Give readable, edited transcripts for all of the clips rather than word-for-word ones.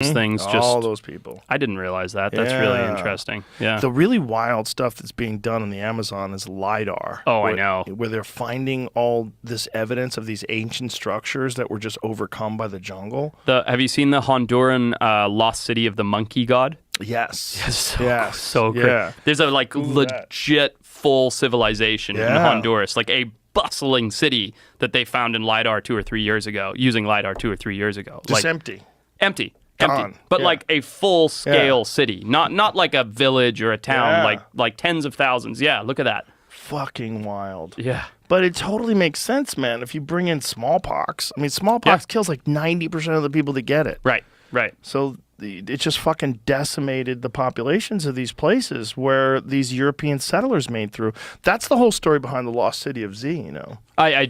things just... All those people. I didn't realize that. That's really interesting. Yeah. The really wild stuff that's being done in the Amazon is Lidar. Oh, I know. Where they're finding all this evidence of these ancient structures that were just overcome by the jungle. Have you seen the Honduran lost city of the monkey god? Yes. So great. Yeah. There's a legit full civilization in Honduras, like a bustling city that they found in Lidar 2 or 3 years ago, using Lidar 2 or 3 years ago. Just empty. Empty. Gone. But like a full-scale city, not like a village or a town, like tens of thousands. Yeah, look at that. Fucking wild. Yeah. But it totally makes sense, man, if you bring in smallpox. I mean, smallpox kills like 90% of the people that get it. Right. So it just fucking decimated the populations of these places where these European settlers made through. That's the whole story behind the lost city of Z, you know. I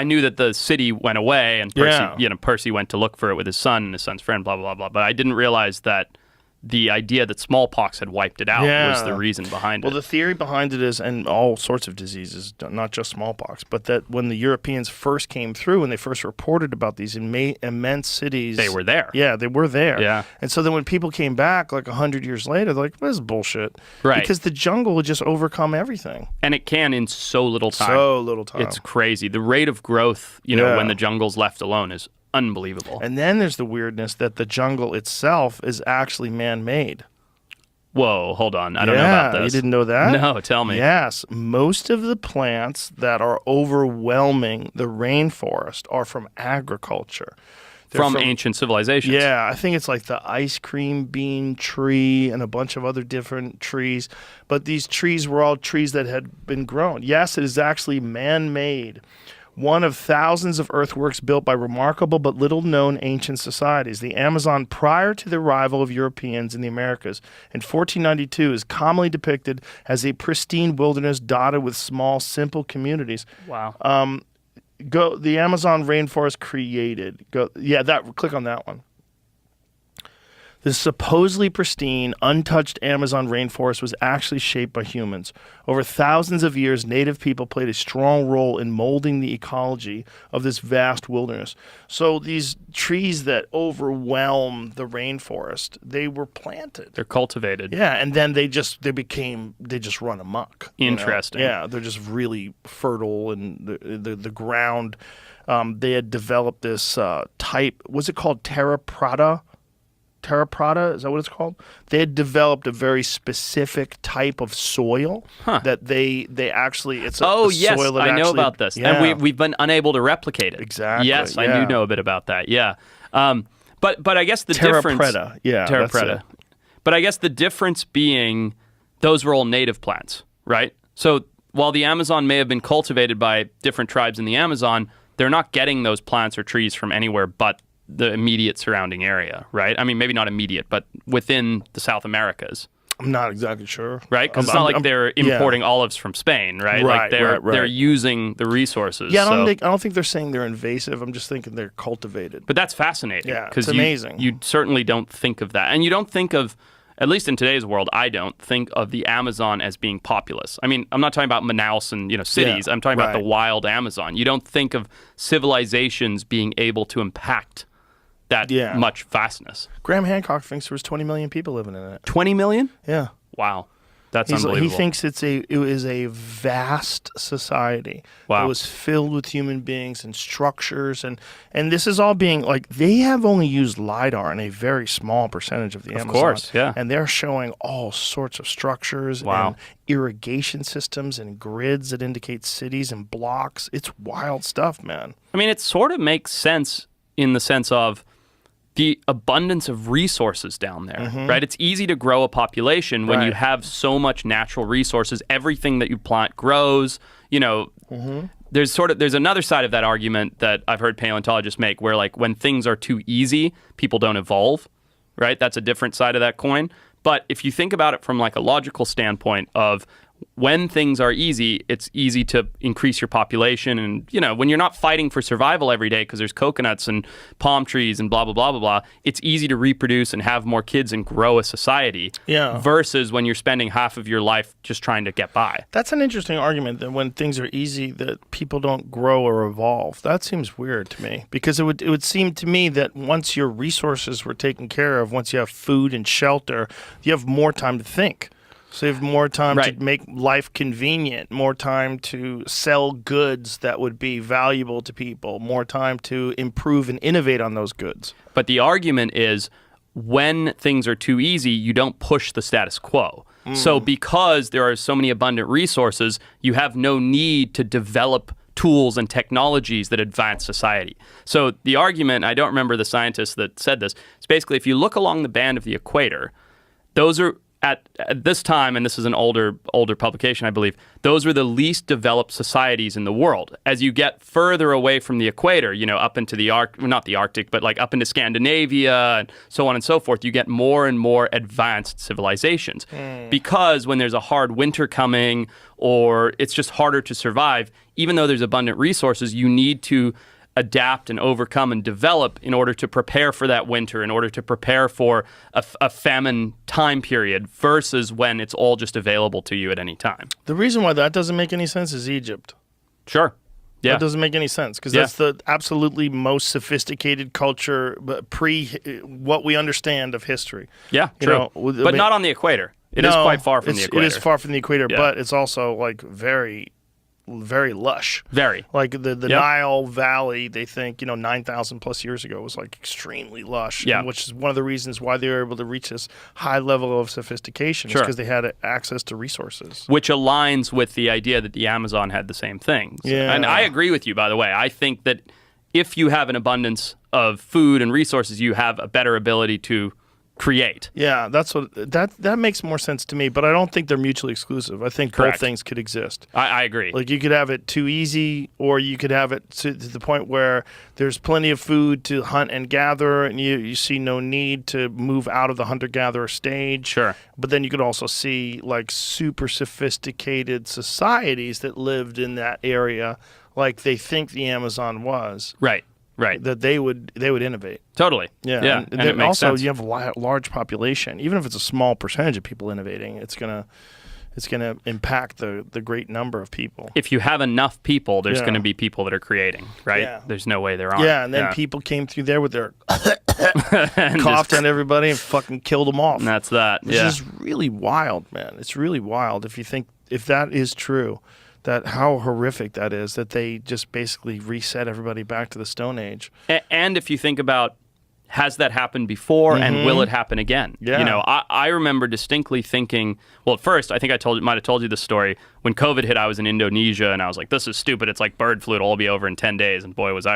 knew that the city went away and Percy went to look for it with his son and his son's friend, blah, blah, blah, blah. But I didn't realize that the idea that smallpox had wiped it out was the reason behind it. Well, the theory behind it is, and all sorts of diseases, not just smallpox, but that when the Europeans first came through and they first reported about these immense cities... They were there. Yeah, they were there. Yeah. And so then when people came back like 100 years later, they're like, this is bullshit. Right. Because the jungle would just overcome everything. And it can in so little time. It's crazy. The rate of growth, when the jungle's left alone is unbelievable. And then there's the weirdness that the jungle itself is actually man-made. Whoa, hold on. I don't know about this. You didn't know that? No, tell me. Yes. Most of the plants that are overwhelming the rainforest are from agriculture. From ancient civilizations. Yeah, I think it's like the ice cream bean tree and a bunch of other different trees. But these trees were all trees that had been grown. Yes, it is actually man-made. One of thousands of earthworks built by remarkable but little-known ancient societies. The Amazon, prior to the arrival of Europeans in the Americas in 1492, is commonly depicted as a pristine wilderness dotted with small, simple communities. Wow. The Amazon rainforest created. Click on that one. The supposedly pristine, untouched Amazon rainforest was actually shaped by humans. Over thousands of years, native people played a strong role in molding the ecology of this vast wilderness. So these trees that overwhelm the rainforest, they were planted. They're cultivated. Yeah, and then they just run amok. Interesting. Yeah, they're just really fertile, and the ground. They had developed this type. Was it called terra preta? Terra preta, is that what it's called? They had developed a very specific type of soil that they actually, it's a soil that I know about this. Yeah. And we've been unable to replicate it. Exactly. Yes, I do know a bit about that. Yeah. But I guess the difference... Terra preta. Yeah, Terra preta. But I guess the difference being those were all native plants, right? So while the Amazon may have been cultivated by different tribes in the Amazon, they're not getting those plants or trees from anywhere but the immediate surrounding area, right? I mean, maybe not immediate, but within the South Americas. I'm not exactly sure. Right? Because it's not like they're importing olives from Spain, right? Like they're using the resources. Yeah, I don't think they're saying they're invasive. I'm just thinking they're cultivated. But that's fascinating. Yeah, it's amazing. You certainly don't think of that. And you don't think of, at least in today's world, I don't think of the Amazon as being populous. I mean, I'm not talking about Manaus and cities. I'm talking about the wild Amazon. You don't think of civilizations being able to impact that much vastness. Graham Hancock thinks there was 20 million people living in it. 20 million? Yeah. Wow. That's unbelievable. He thinks it was a vast society. Wow. It was filled with human beings and structures. And this is all being, like, they have only used Lidar in a very small percentage of the Amazon. Of course, yeah. And they're showing all sorts of structures and irrigation systems and grids that indicate cities and blocks. It's wild stuff, man. I mean, it sort of makes sense in the sense of the abundance of resources down there, right? It's easy to grow a population when you have so much natural resources. Everything that you plant grows. There's another side of that argument that I've heard paleontologists make, where like when things are too easy, people don't evolve, right? That's a different side of that coin. But if you think about it from like a logical standpoint of when things are easy, it's easy to increase your population. And, when you're not fighting for survival every day because there's coconuts and palm trees and blah, blah, blah, blah, blah, it's easy to reproduce and have more kids and grow a society versus when you're spending half of your life just trying to get by. That's an interesting argument that when things are easy that people don't grow or evolve. That seems weird to me because it would seem to me that once your resources were taken care of, once you have food and shelter, you have more time to think. So you have more time to make life convenient, more time to sell goods that would be valuable to people, more time to improve and innovate on those goods. But the argument is when things are too easy, you don't push the status quo. So because there are so many abundant resources, you have no need to develop tools and technologies that advance society. So the argument, I don't remember the scientist that said this, is basically if you look along the band of the equator, those are at this time, and this is an older publication, I believe, those were the least developed societies in the world. As you get further away from the equator, up into the not the Arctic, but like up into Scandinavia and so on and so forth, you get more and more advanced civilizations. Because when there's a hard winter coming or it's just harder to survive, even though there's abundant resources, you need to adapt and overcome and develop in order to prepare for that winter, in order to prepare for a famine time period versus when it's all just available to you at any time. The reason why that doesn't make any sense is Egypt. Sure. Yeah. That doesn't make any sense because that's the absolutely most sophisticated culture pre what we understand of history. Yeah, true. But not on the equator. It is quite far from the equator. It is far from the equator, but it's also like very lush. Very. Like the Nile Valley, they think, 9,000 plus years ago was like extremely lush, which is one of the reasons why they were able to reach this high level of sophistication because they had access to resources. Which aligns with the idea that the Amazon had the same thing. Yeah. And I agree with you, by the way. I think that if you have an abundance of food and resources, you have a better ability to create. Yeah, that makes more sense to me, but I don't think they're mutually exclusive. I think both things could exist. I agree. Like you could have it too easy, or you could have it to the point where there's plenty of food to hunt and gather, and you see no need to move out of the hunter-gatherer stage. Sure. But then you could also see like super sophisticated societies that lived in that area, like they think the Amazon was. Right. Right. That they would innovate. Totally. Yeah. And it makes also, sense. you have a large population. Even if it's a small percentage of people innovating, it's gonna impact the great number of people. If you have enough people, there's going to be people that are creating, right? Yeah. There's no way there aren't. Yeah, and then people came through there with their coughed on everybody and fucking killed them off. And that's that. This is really wild, man. It's really wild if that is true. That how horrific that is, that they just basically reset everybody back to the Stone Age. And if you think about, has that happened before and will it happen again? Yeah. I remember distinctly thinking, well, at first, I think might have told you this story. When COVID hit, I was in Indonesia and I was like, this is stupid. It's like bird flu. It'll all be over in 10 days. And boy, was I